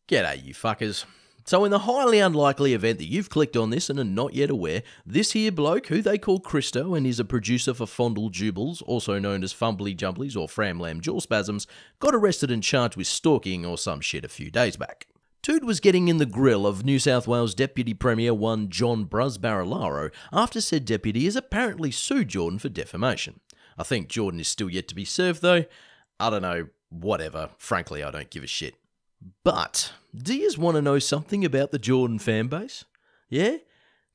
G'day, you fuckers. So in the highly unlikely event that you've clicked on this and are not yet aware, this here bloke, who they call Christo and is a producer for Fondle Jubals, also known as Fumbly Jumblies or Framlam Jaw Spasms, got arrested and charged with stalking or some shit a few days back. Tood was getting in the grill of New South Wales Deputy Premier one John Bruz Barilaro after said deputy has apparently sued Jordan for defamation. I think Jordan is still yet to be served though. I don't know, whatever. Frankly, I don't give a shit. But, do you want to know something about the Jordan fan base? Yeah?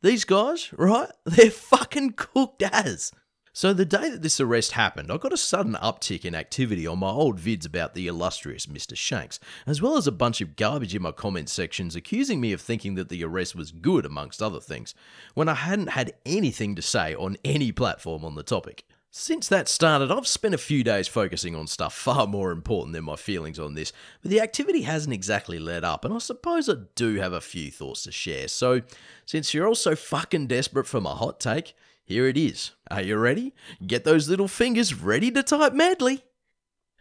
These guys, right? They're fucking cooked as. So the day that this arrest happened, I got a sudden uptick in activity on my old vids about the illustrious Mr. Shanks, as well as a bunch of garbage in my comment sections accusing me of thinking that the arrest was good amongst other things, when I hadn't had anything to say on any platform on the topic. Since that started, I've spent a few days focusing on stuff far more important than my feelings on this, but the activity hasn't exactly let up, and I suppose I do have a few thoughts to share. So, since you're all so fucking desperate for my hot take, here it is. Are you ready? Get those little fingers ready to type madly.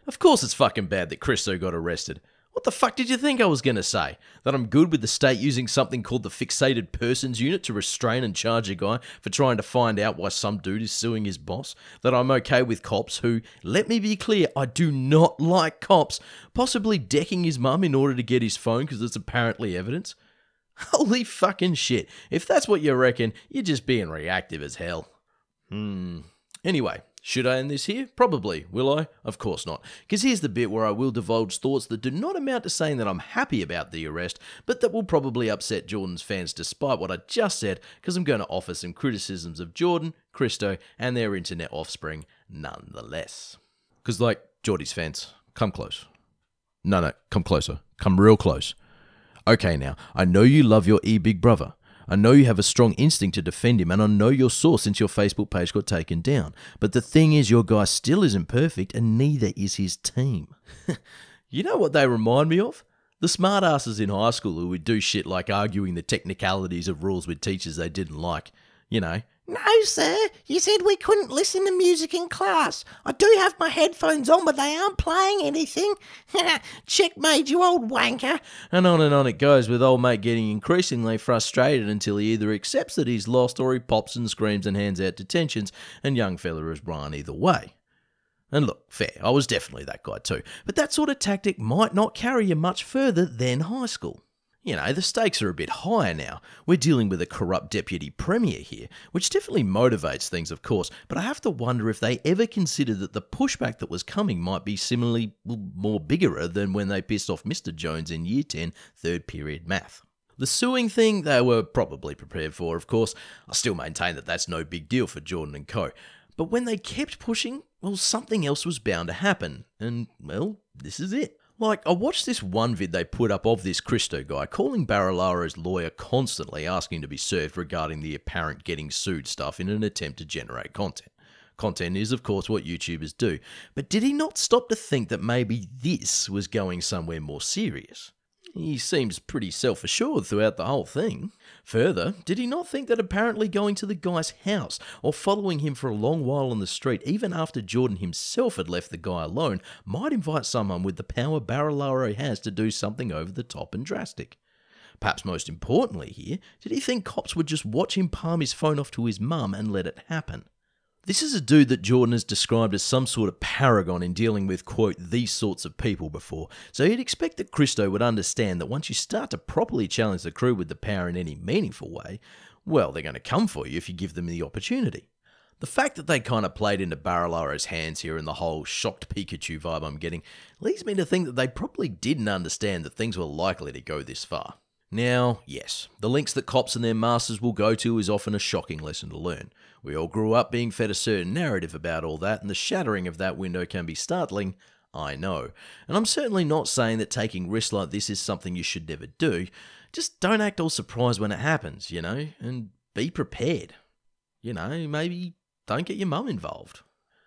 Of course it's fucking bad that Christo got arrested. What the fuck did you think I was going to say? That I'm good with the state using something called the Fixated Persons Unit to restrain and charge a guy for trying to find out why some dude is suing his boss? That I'm okay with cops who, let me be clear, I do not like cops, possibly decking his mum in order to get his phone because it's apparently evidence? Holy fucking shit. If that's what you reckon, you're just being reactive as hell. Anyway. Should I end this here? Probably. Will I? Of course not. Because here's the bit where I will divulge thoughts that do not amount to saying that I'm happy about the arrest, but that will probably upset Jordan's fans despite what I just said, because I'm going to offer some criticisms of Jordan, Christo, and their internet offspring nonetheless. Because, like, Geordie's fans, come close. No, come closer. Come real close. Okay now, I know you love your big brother. I know you have a strong instinct to defend him, and I know your source since your Facebook page got taken down. But the thing is, your guy still isn't perfect, and neither is his team. You know what they remind me of? The smartasses in high school who would do shit like arguing the technicalities of rules with teachers they didn't like. You know. No, sir. You said we couldn't listen to music in class. I do have my headphones on, but they aren't playing anything. Checkmate, you old wanker. And on it goes, with old mate getting increasingly frustrated until he either accepts that he's lost or he pops and screams and hands out detentions, and young fella is run either way. And look, fair, I was definitely that guy too, but that sort of tactic might not carry you much further than high school. You know, the stakes are a bit higher now. We're dealing with a corrupt deputy premier here, which definitely motivates things, of course, but I have to wonder if they ever considered that the pushback that was coming might be similarly more bigger than when they pissed off Mr. Jones in Year 10, third period math. The suing thing, they were probably prepared for, of course. I still maintain that that's no big deal for Jordan and co. But when they kept pushing, well, something else was bound to happen. And, well, this is it. Like, I watched this one vid they put up of this Christo guy calling Barilaro's lawyer constantly asking to be served regarding the apparent getting sued stuff in an attempt to generate content. Content is, of course, what YouTubers do. But did he not stop to think that maybe this was going somewhere more serious? He seems pretty self-assured throughout the whole thing. Further, did he not think that apparently going to the guy's house or following him for a long while on the street, even after Jordan himself had left the guy alone, might invite someone with the power Barilaro has to do something over the top and drastic? Perhaps most importantly here, did he think cops would just watch him palm his phone off to his mum and let it happen? This is a dude that Jordan has described as some sort of paragon in dealing with, quote, these sorts of people before, so you'd expect that Christo would understand that once you start to properly challenge the crew with the power in any meaningful way, well, they're going to come for you if you give them the opportunity. The fact that they kind of played into Barilaro's hands here and the whole shocked Pikachu vibe I'm getting leads me to think that they probably didn't understand that things were likely to go this far. Now, yes, the links that cops and their masters will go to is often a shocking lesson to learn. We all grew up being fed a certain narrative about all that, and the shattering of that window can be startling, I know. And I'm certainly not saying that taking risks like this is something you should never do. Just don't act all surprised when it happens, you know, and be prepared. You know, maybe don't get your mum involved.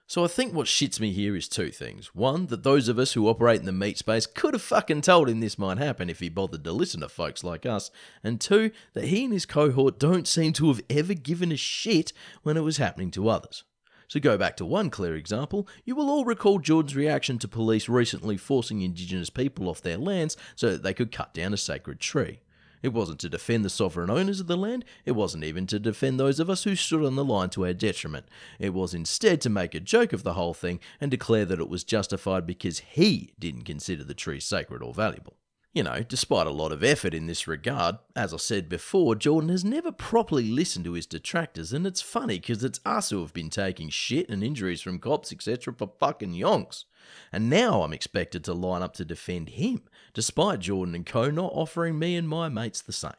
So I think what shits me here is two things. One, that those of us who operate in the meat space could have fucking told him this might happen if he bothered to listen to folks like us. And two, that he and his cohort don't seem to have ever given a shit when it was happening to others. So go back to one clear example. You will all recall Jordan's reaction to police recently forcing Indigenous people off their lands so that they could cut down a sacred tree. It wasn't to defend the sovereign owners of the land, it wasn't even to defend those of us who stood on the line to our detriment. It was instead to make a joke of the whole thing and declare that it was justified because he didn't consider the tree sacred or valuable. You know, despite a lot of effort in this regard, as I said before, Jordan has never properly listened to his detractors, and it's funny because it's us who have been taking shit and injuries from cops, etc. for fucking yonks. And now I'm expected to line up to defend him, despite Jordan and co not offering me and my mates the same.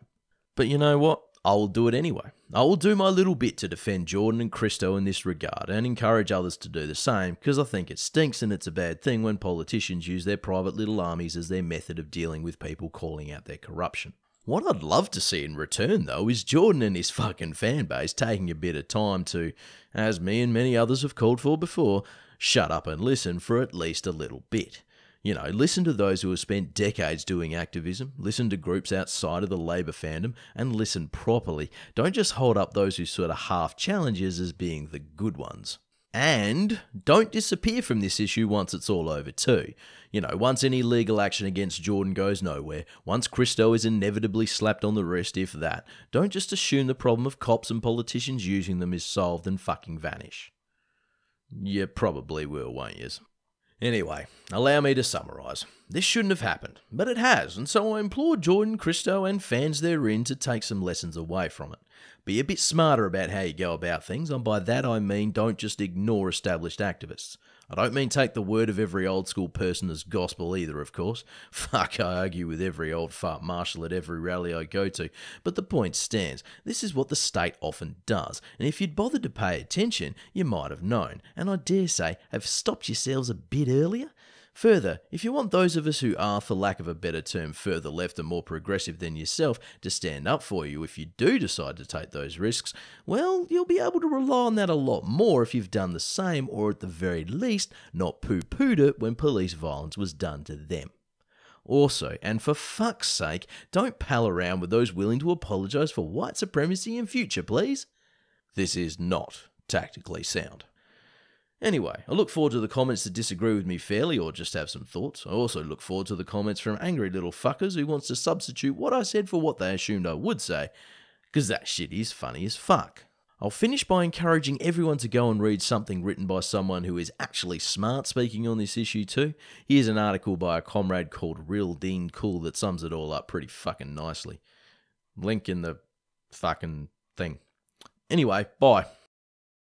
But you know what? I will do it anyway. I will do my little bit to defend Jordan and Christo in this regard and encourage others to do the same, because I think it stinks and it's a bad thing when politicians use their private little armies as their method of dealing with people calling out their corruption. What I'd love to see in return, though, is Jordan and his fucking fan base taking a bit of time to, as me and many others have called for before, shut up and listen for at least a little bit. You know, listen to those who have spent decades doing activism, listen to groups outside of the Labour fandom, and listen properly. Don't just hold up those who sort of half challenge us as being the good ones. And don't disappear from this issue once it's all over too. You know, once any legal action against Jordan goes nowhere, once Christo is inevitably slapped on the wrist if that, don't just assume the problem of cops and politicians using them is solved and fucking vanish. You probably will, won't yous? Anyway, allow me to summarise. This shouldn't have happened, but it has, and so I implore Jordan, Christo and fans therein to take some lessons away from it. Be a bit smarter about how you go about things, and by that I mean don't just ignore established activists. I don't mean take the word of every old school person as gospel either, of course. Fuck, I argue with every old fart marshal at every rally I go to. But the point stands, this is what the state often does, and if you'd bothered to pay attention, you might have known, and I dare say have stopped yourselves a bit earlier. Further, if you want those of us who are, for lack of a better term, further left and more progressive than yourself to stand up for you if you do decide to take those risks, well, you'll be able to rely on that a lot more if you've done the same, or at the very least, not poo-pooed it when police violence was done to them. Also, and for fuck's sake, don't pal around with those willing to apologise for white supremacy in future, please. This is not tactically sound. Anyway, I look forward to the comments that disagree with me fairly or just have some thoughts. I also look forward to the comments from angry little fuckers who wants to substitute what I said for what they assumed I would say, because that shit is funny as fuck. I'll finish by encouraging everyone to go and read something written by someone who is actually smart speaking on this issue too. Here's an article by a comrade called Real Dean Cool that sums it all up pretty fucking nicely. Link in the fucking thing. Anyway, bye.